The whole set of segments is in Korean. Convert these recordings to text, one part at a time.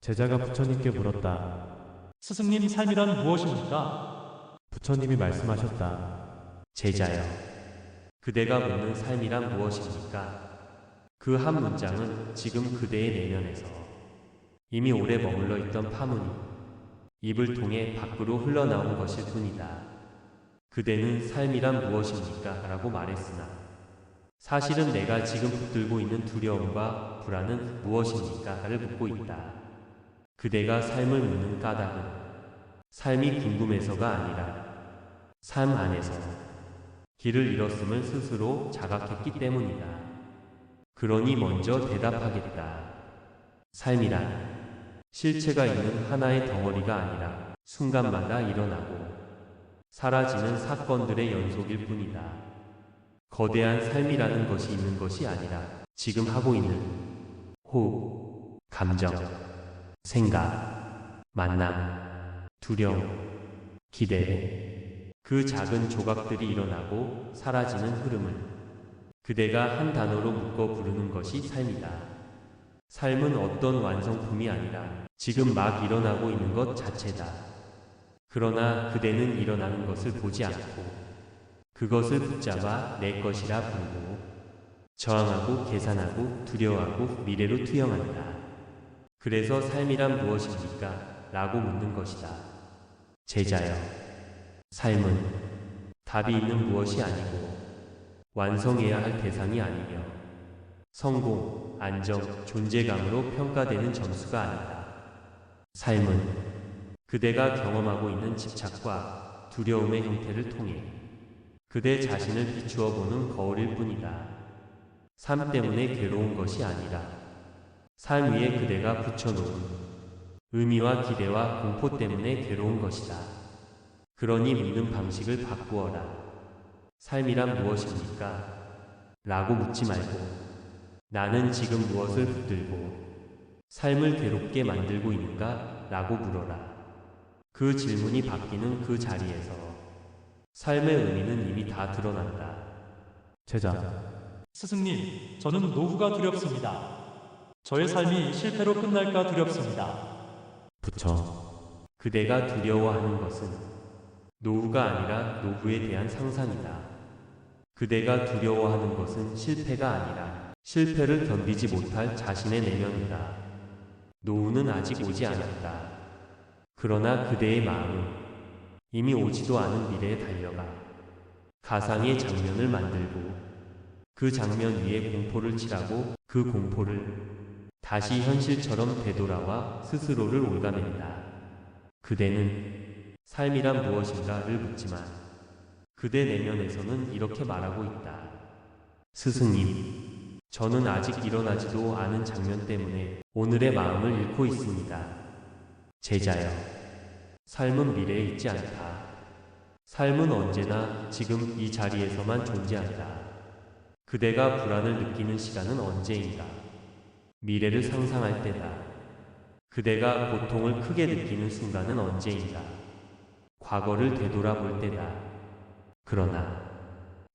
제자가 부처님께 물었다. 스승님 삶이란 무엇입니까? 부처님이 말씀하셨다. 제자여, 그대가 묻는 삶이란 무엇입니까? 그 한 문장은 지금 그대의 내면에서 이미 오래 머물러 있던 파문이 입을 통해 밖으로 흘러나온 것일 뿐이다. 그대는 삶이란 무엇입니까? 라고 말했으나 사실은 내가 지금 붙들고 있는 두려움과 불안은 무엇입니까? 를 묻고 있다. 그대가 삶을 묻는 까닭은 삶이 궁금해서가 아니라 삶 안에서 길을 잃었음을 스스로 자각했기 때문이다. 그러니 먼저 대답하겠다. 삶이란 실체가 있는 하나의 덩어리가 아니라 순간마다 일어나고 사라지는 사건들의 연속일 뿐이다. 거대한 삶이라는 것이 있는 것이 아니라 지금 하고 있는 호흡, 감정, 생각, 만남, 두려움, 기대, 그 작은 조각들이 일어나고 사라지는 흐름을 그대가 한 단어로 묶어 부르는 것이 삶이다. 삶은 어떤 완성품이 아니라 지금 막 일어나고 있는 것 자체다. 그러나 그대는 일어나는 것을 보지 않고 그것을 붙잡아 내 것이라 부르고 저항하고 계산하고 두려워하고 미래로 투영한다. 그래서 삶이란 무엇입니까? 라고 묻는 것이다. 제자여, 삶은 답이 있는 무엇이 아니고 완성해야 할 대상이 아니며 성공, 안정, 존재감으로 평가되는 점수가 아니다. 삶은 그대가 경험하고 있는 집착과 두려움의 형태를 통해 그대 자신을 비추어 보는 거울일 뿐이다. 삶 때문에 괴로운 것이 아니라 삶 위에 그대가 붙여놓은 의미와 기대와 공포 때문에 괴로운 것이다. 그러니 묻는 방식을 바꾸어라. 삶이란 무엇입니까? 라고 묻지 말고 나는 지금 무엇을 붙들고 삶을 괴롭게 만들고 있는가? 라고 물어라. 그 질문이 바뀌는 그 자리에서 삶의 의미는 이미 다 드러난다. 제자. 스승님, 저는 노후가 두렵습니다. 저의 삶이 실패로 끝날까 두렵습니다. 부처. 그대가 두려워하는 것은 노후가 아니라 노후에 대한 상상이다. 그대가 두려워하는 것은 실패가 아니라 실패를 견디지 못할 자신의 내면이다. 노후는 아직 오지 않았다. 그러나 그대의 마음은 이미 오지도 않은 미래에 달려가 가상의 장면을 만들고 그 장면 위에 공포를 칠하고 그 공포를 다시 현실처럼 되돌아와 스스로를 올가맨다. 그대는 삶이란 무엇인가를 묻지만 그대 내면에서는 이렇게 말하고 있다. 스승님, 저는 아직 일어나지도 않은 장면 때문에 오늘의 마음을 잃고 있습니다. 제자여, 삶은 미래에 있지 않다. 삶은 언제나 지금 이 자리에서만 존재한다. 그대가 불안을 느끼는 시간은 언제인가? 미래를 상상할 때다. 그대가 고통을 크게 느끼는 순간은 언제인가? 과거를 되돌아볼 때다. 그러나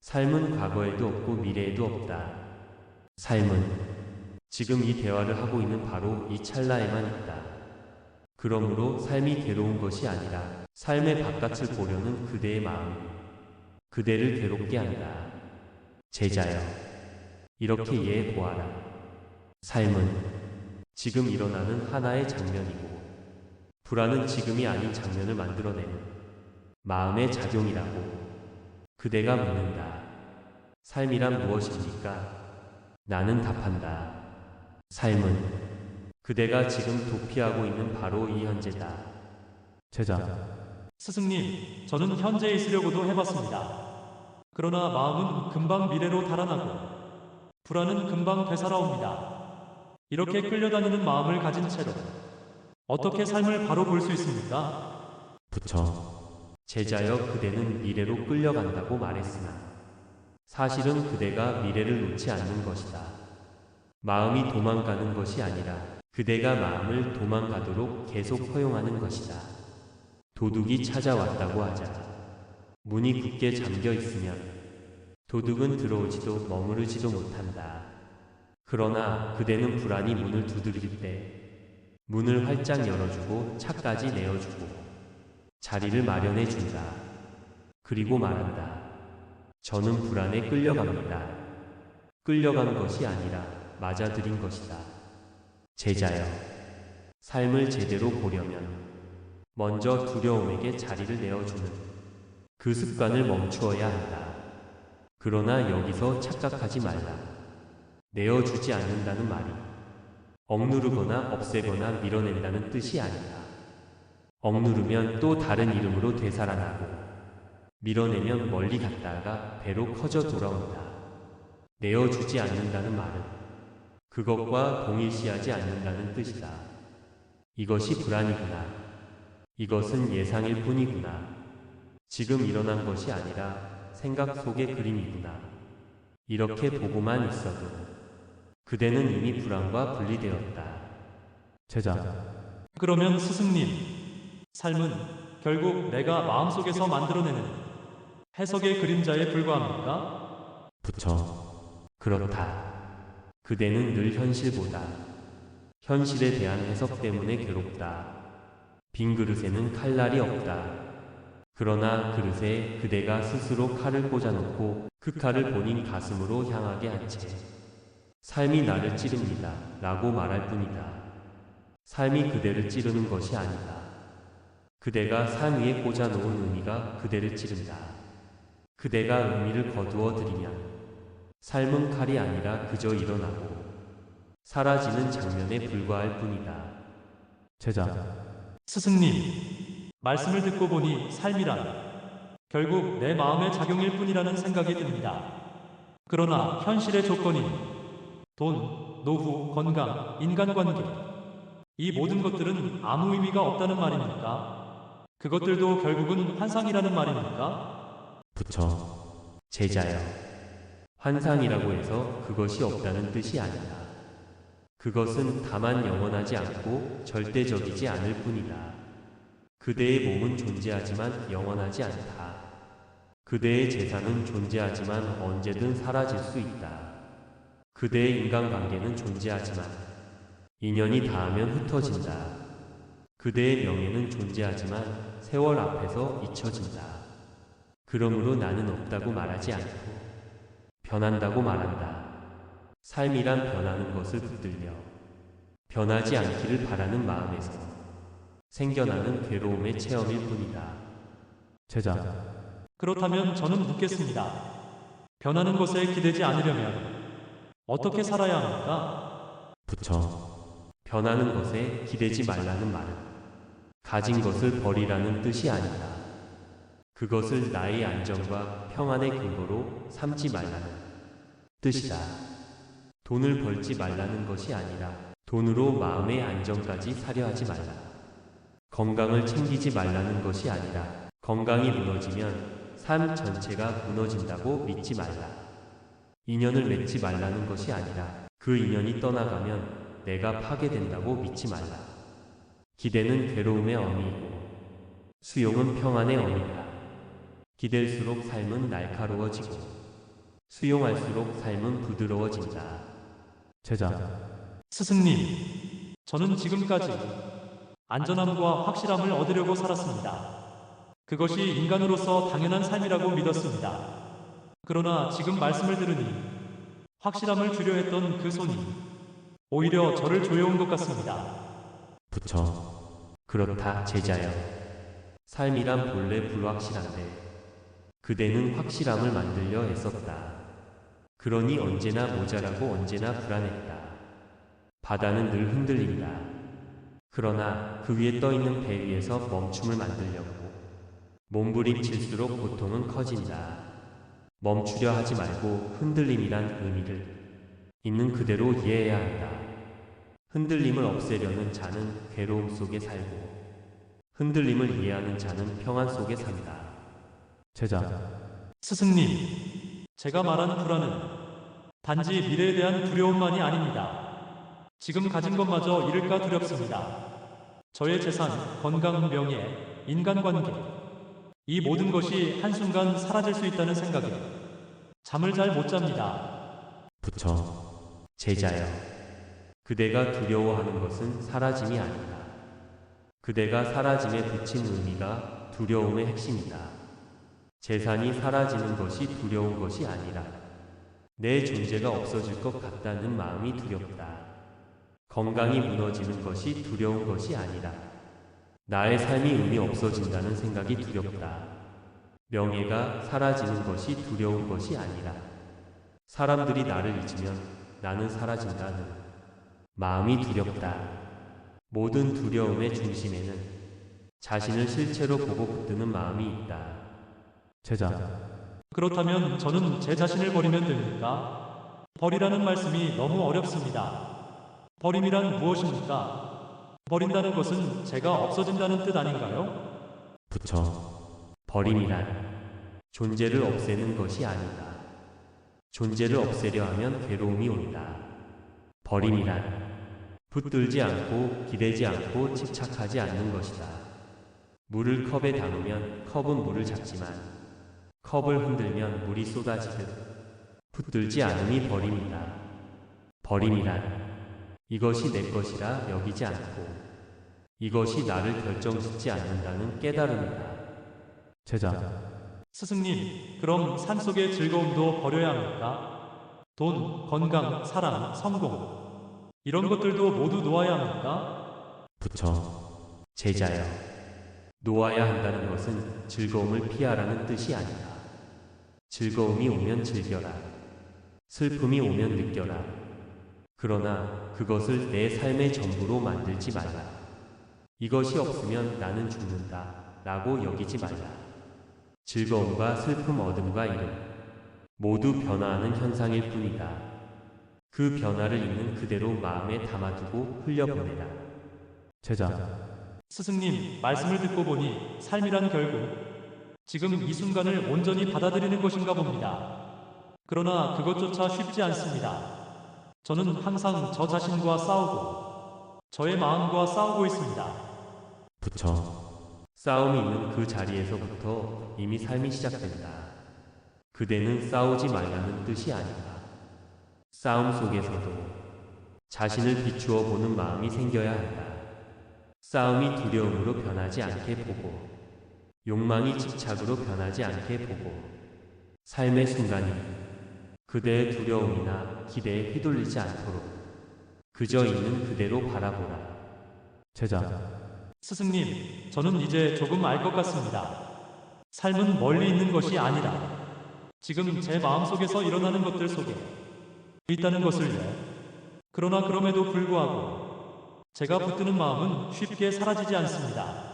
삶은 과거에도 없고 미래에도 없다. 삶은 지금 이 대화를 하고 있는 바로 이 찰나에만 있다. 그러므로 삶이 괴로운 것이 아니라 삶의 바깥을 보려는 그대의 마음이 그대를 괴롭게 한다. 제자여, 이렇게 이해해 보아라. 삶은 지금 일어나는 하나의 장면이고 불안은 지금이 아닌 장면을 만들어내는 마음의 작용이라고. 그대가 묻는다. 삶이란 무엇입니까? 나는 답한다. 삶은 그대가 지금 도피하고 있는 바로 이 현재다. 제자. 스승님, 저는 현재에 있으려고도 해봤습니다. 그러나 마음은 금방 미래로 달아나고 불안은 금방 되살아옵니다. 이렇게 끌려다니는 마음을 가진 채로 어떻게 삶을 바로 볼 수 있습니까? 부처. 제자여, 그대는 미래로 끌려간다고 말했으나 사실은 그대가 미래를 놓지 않는 것이다. 마음이 도망가는 것이 아니라 그대가 마음을 도망가도록 계속 허용하는 것이다. 도둑이 찾아왔다고 하자. 문이 굳게 잠겨 있으면 도둑은 들어오지도 머무르지도 못한다. 그러나 그대는 불안이 문을 두드릴 때 문을 활짝 열어주고 차까지 내어주고 자리를 마련해 준다. 그리고 말한다. 저는 불안에 끌려갑니다. 끌려간 것이 아니라 맞아들인 것이다. 제자여, 삶을 제대로 보려면 먼저 두려움에게 자리를 내어주는 그 습관을 멈추어야 한다. 그러나 여기서 착각하지 말라. 내어주지 않는다는 말이 억누르거나 없애거나 밀어낸다는 뜻이 아니다. 억누르면 또 다른 이름으로 되살아나고 밀어내면 멀리 갔다가 배로 커져 돌아온다. 내어주지 않는다는 말은 그것과 동일시하지 않는다는 뜻이다. 이것이 불안이구나. 이것은 예상일 뿐이구나. 지금 일어난 것이 아니라 생각 속의 그림이구나. 이렇게 보고만 있어도 그대는 이미 불안과 분리되었다. 제자, 그러면 스승님, 삶은 결국 내가 마음속에서 만들어내는 해석의 그림자에 불과합니까? 부처, 그렇다. 그대는 늘 현실에 대한 해석 때문에 괴롭다. 빈 그릇에는 칼날이 없다. 그러나 그릇에 그대가 스스로 칼을 꽂아놓고 그 칼을 본인 가슴으로 향하게 한 채 삶이 나를 찌릅니다 라고 말할 뿐이다. 삶이 그대를 찌르는 것이 아니다. 그대가 삶 위에 꽂아놓은 의미가 그대를 찌른다. 그대가 의미를 거두어 들이면 삶은 칼이 아니라 그저 일어나고 사라지는 장면에 불과할 뿐이다. 제자, 스승님, 말씀을 듣고 보니 삶이란 결국 내 마음의 작용일 뿐이라는 생각이 듭니다. 그러나 현실의 조건인 돈, 노후, 건강, 인간관계, 이 모든 것들은 아무 의미가 없다는 말입니까? 그것들도 결국은 환상이라는 말입니까? 부처, 제자여, 환상이라고 해서 그것이 없다는 뜻이 아니다. 그것은 다만 영원하지 않고 절대적이지 않을 뿐이다. 그대의 몸은 존재하지만 영원하지 않다. 그대의 재산은 존재하지만 언제든 사라질 수 있다. 그대의 인간관계는 존재하지만 인연이 닿으면 흩어진다. 그대의 명예는 존재하지만 세월 앞에서 잊혀진다. 그러므로 나는 없다고 말하지 않고 변한다고 말한다. 삶이란 변하는 것을 붙들려 변하지 않기를 바라는 마음에서 생겨나는 괴로움의 체험일 뿐이다. 제자, 그렇다면 저는 묻겠습니다. 변하는 것에 기대지 않으려면 어떻게 살아야 합니까? 부처, 변하는 것에 기대지 말라는 말은 가진 것을 버리라는 뜻이 아니다. 그것을 나의 안정과 평안의 근거로 삼지 말라는 뜻이다. 돈을 벌지 말라는 것이 아니라 돈으로 마음의 안정까지 사려 하지 말라. 건강을 챙기지 말라는 것이 아니라 건강이 무너지면 삶 전체가 무너진다고 믿지 말라. 인연을 맺지 말라는 것이 아니라 그 인연이 떠나가면 내가 파괴된다고 믿지 말라. 기대는 괴로움의 어미이고 수용은 평안의 어미다. 기댈수록 삶은 날카로워지고 수용할수록 삶은 부드러워진다. 제자, 스승님, 저는 지금까지 안전함과 확실함을 얻으려고 살았습니다. 그것이 인간으로서 당연한 삶이라고 믿었습니다. 그러나 지금 말씀을 들으니 확실함을 주려 했던 그 손이 오히려 저를 조여온 것 같습니다. 부처, 그렇다, 제자여. 삶이란 본래 불확실한데 그대는 확실함을 만들려 애썼다. 그러니 언제나 모자라고 언제나 불안했다. 바다는 늘 흔들린다. 그러나 그 위에 떠있는 배 위에서 멈춤을 만들려고 몸부림칠수록 고통은 커진다. 멈추려 하지 말고 흔들림이란 의미를 있는 그대로 이해해야 한다. 흔들림을 없애려는 자는 괴로움 속에 살고 흔들림을 이해하는 자는 평안 속에 산다. 제자, 스승님, 제가 말한 불안은 단지 미래에 대한 두려움만이 아닙니다. 지금 가진 것마저 잃을까 두렵습니다. 저의 재산, 건강, 명예, 인간관계, 이 모든 것이 한순간 사라질 수 있다는 생각에 잠을 잘 못 잡니다. 부처, 제자여, 그대가 두려워하는 것은 사라짐이 아니다. 그대가 사라짐에 붙인 의미가 두려움의 핵심이다. 재산이 사라지는 것이 두려운 것이 아니라 내 존재가 없어질 것 같다는 마음이 두렵다. 건강이 무너지는 것이 두려운 것이 아니라 나의 삶이 의미 없어진다는 생각이 두렵다. 명예가 사라지는 것이 두려운 것이 아니라 사람들이 나를 잊으면 나는 사라진다는 마음이 두렵다. 모든 두려움의 중심에는 자신을 실체로 보고 붙드는 마음이 있다. 제자. 그렇다면 저는 제 자신을 버리면 됩니까? 버리라는 말씀이 너무 어렵습니다. 버림이란 무엇입니까? 버린다는 것은 제가 없어진다는 뜻 아닌가요? 부처. 버림이란 존재를 없애는 것이 아니다. 존재를 없애려 하면 괴로움이 온다. 버림이란 붙들지 않고 기대지 않고 집착하지 않는 것이다. 물을 컵에 담으면 컵은 물을 잡지만 컵을 흔들면 물이 쏟아지듯 붙들지 않음이 버림이다. 버림이란 이것이 내 것이라 여기지 않고 이것이 나를 결정짓지 않는다는 깨달음이다. 제자. 스승님, 그럼 산속의 즐거움도 버려야 합니까? 돈, 건강, 사랑, 성공. 이런 것들도 모두 놓아야 합니까? 부처. 제자여, 놓아야 한다는 것은 즐거움을 피하라는 뜻이 아니다. 즐거움이 오면 즐겨라. 슬픔이 오면 느껴라. 그러나 그것을 내 삶의 전부로 만들지 말라. 이것이 없으면 나는 죽는다 라고 여기지 말라. 즐거움과 슬픔, 어둠과 이름 모두 변화하는 현상일 뿐이다. 그 변화를 있는 그대로 마음에 담아두고 흘려보내라. 제자. 스승님, 말씀을 듣고 보니 삶이란 결국 지금 이 순간을 온전히 받아들이는 것인가 봅니다. 그러나 그것조차 쉽지 않습니다. 저는 항상 저 자신과 싸우고 저의 마음과 싸우고 있습니다. 부처. 싸움이 있는 그 자리에서부터 이미 삶이 시작된다. 그대는 싸우지 말라는 뜻이 아니다. 싸움 속에서도 자신을 비추어 보는 마음이 생겨야 한다. 싸움이 두려움으로 변하지 않게 보고 욕망이 집착으로 변하지 않게 보고 삶의 순간이 그대의 두려움이나 기대에 휘둘리지 않도록 그저 있는 그대로 바라보라. 제자. 스승님, 저는 이제 조금 알 것 같습니다. 삶은 멀리 있는 것이 아니라 지금 제 마음속에서 일어나는 것들 속에 있다는 것을요. 그러나 그럼에도 불구하고 제가 붙드는 마음은 쉽게 사라지지 않습니다.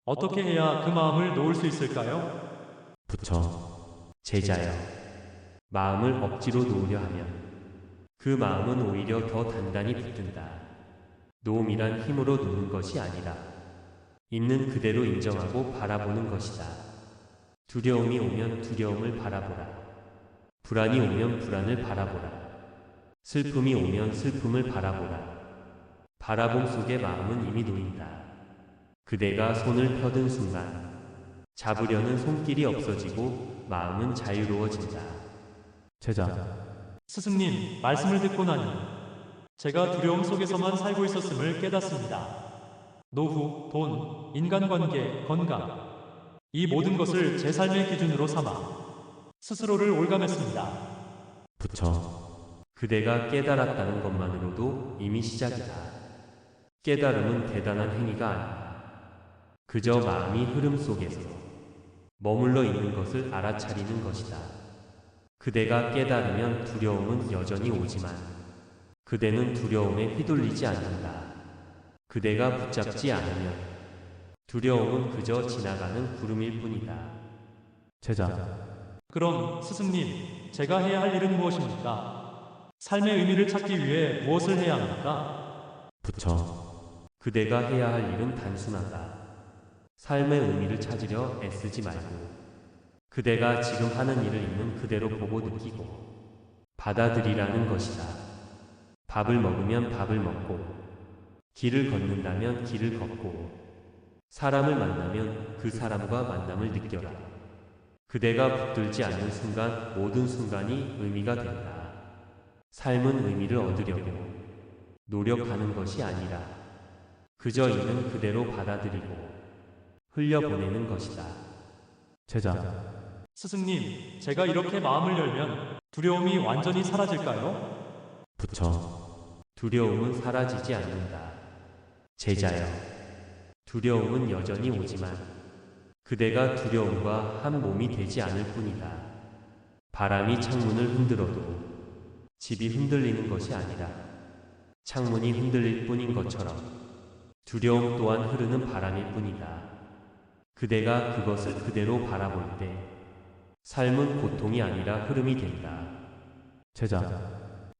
어떻게 해야 그 마음을 놓을 수 있을까요? 부처. 제자여, 마음을 억지로 놓으려 하면 그 마음은 오히려 더 단단히 붙든다. 놓음이란 힘으로 놓는 것이 아니라 있는 그대로 인정하고 바라보는 것이다. 두려움이 오면 두려움을 바라보라. 불안이 오면 불안을 바라보라. 슬픔이 오면 슬픔을 바라보라. 바라봄 속에 마음은 이미 놓인다. 그대가 손을 펴든 순간 잡으려는 손길이 없어지고 마음은 자유로워진다. 제자. 스승님, 말씀을 듣고 나니 제가 두려움 속에서만 살고 있었음을 깨닫습니다. 노후, 돈, 인간관계, 건강 이 모든 것을 제 삶의 기준으로 삼아 스스로를 올감했습니다. 부처. 그대가 깨달았다는 것만으로도 이미 시작이다. 깨달음은 대단한 행위가 아니다. 그저 마음이 흐름 속에서 머물러 있는 것을 알아차리는 것이다. 그대가 깨달으면 두려움은 여전히 오지만 그대는 두려움에 휘둘리지 않는다. 그대가 붙잡지 않으면 두려움은 그저 지나가는 구름일 뿐이다. 제자. 그럼 스승님, 제가 해야 할 일은 무엇입니까? 삶의 의미를 찾기 위해 무엇을 해야 합니까? 부처. 그대가 해야 할 일은 단순하다. 삶의 의미를 찾으려 애쓰지 말고 그대가 지금 하는 일을 있는 그대로 보고 느끼고 받아들이라는 것이다. 밥을 먹으면 밥을 먹고 길을 걷는다면 길을 걷고 사람을 만나면 그 사람과 만남을 느껴라. 그대가 붙들지 않는 순간 모든 순간이 의미가 된다. 삶은 의미를 얻으려고 노력하는 것이 아니라 그저 있는 그대로 받아들이고 흘려보내는 것이다. 제자, 스승님, 제가 이렇게 마음을 열면 두려움이 완전히 사라질까요? 부처, 두려움은 사라지지 않는다. 제자여, 두려움은 여전히 오지만 그대가 두려움과 한 몸이 되지 않을 뿐이다. 바람이 창문을 흔들어도 집이 흔들리는 것이 아니라 창문이 흔들릴 뿐인 것처럼 두려움 또한 흐르는 바람일 뿐이다. 그대가 그것을 그대로 바라볼 때 삶은 고통이 아니라 흐름이 된다. 제자,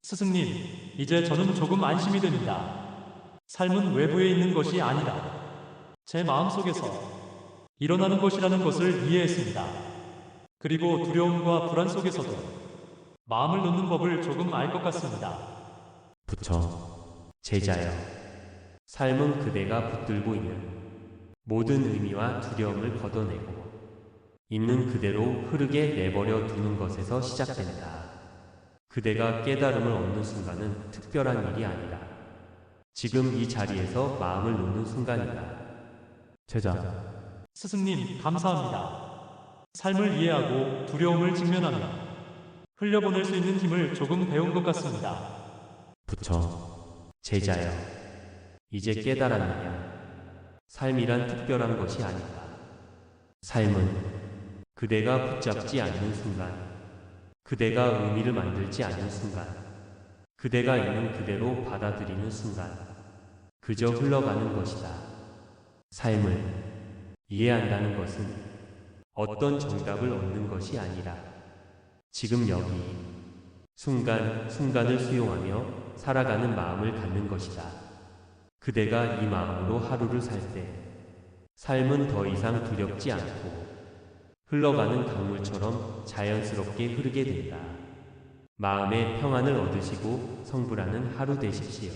스승님, 이제 저는 조금 안심이 됩니다. 삶은 외부에 있는 것이 아니라 제 마음속에서 일어나는 것이라는 것을 이해했습니다. 그리고 두려움과 불안 속에서도 마음을 놓는 법을 조금 알 것 같습니다. 부처, 제자여, 삶은 그대가 붙들고 있는 모든 의미와 두려움을 걷어내고 있는 그대로 흐르게 내버려 두는 것에서 시작된다. 그대가 깨달음을 얻는 순간은 특별한 일이 아니라 지금 이 자리에서 마음을 놓는 순간이다. 제자, 스승님, 감사합니다. 삶을 이해하고 두려움을 직면하며 흘려보낼 수 있는 힘을 조금 배운 것 같습니다. 부처, 제자여, 이제 깨달았느냐? 삶이란 특별한 것이 아니다. 삶은 그대가 붙잡지 않는 순간, 그대가 의미를 만들지 않는 순간, 그대가 있는 그대로 받아들이는 순간, 그저 흘러가는 것이다. 삶을 이해한다는 것은 어떤 정답을 얻는 것이 아니라 지금 여기, 순간, 순간을 수용하며 살아가는 마음을 갖는 것이다. 그대가 이 마음으로 하루를 살 때, 삶은 더 이상 두렵지 않고 흘러가는 강물처럼 자연스럽게 흐르게 된다. 마음의 평안을 얻으시고 성불하는 하루 되십시오.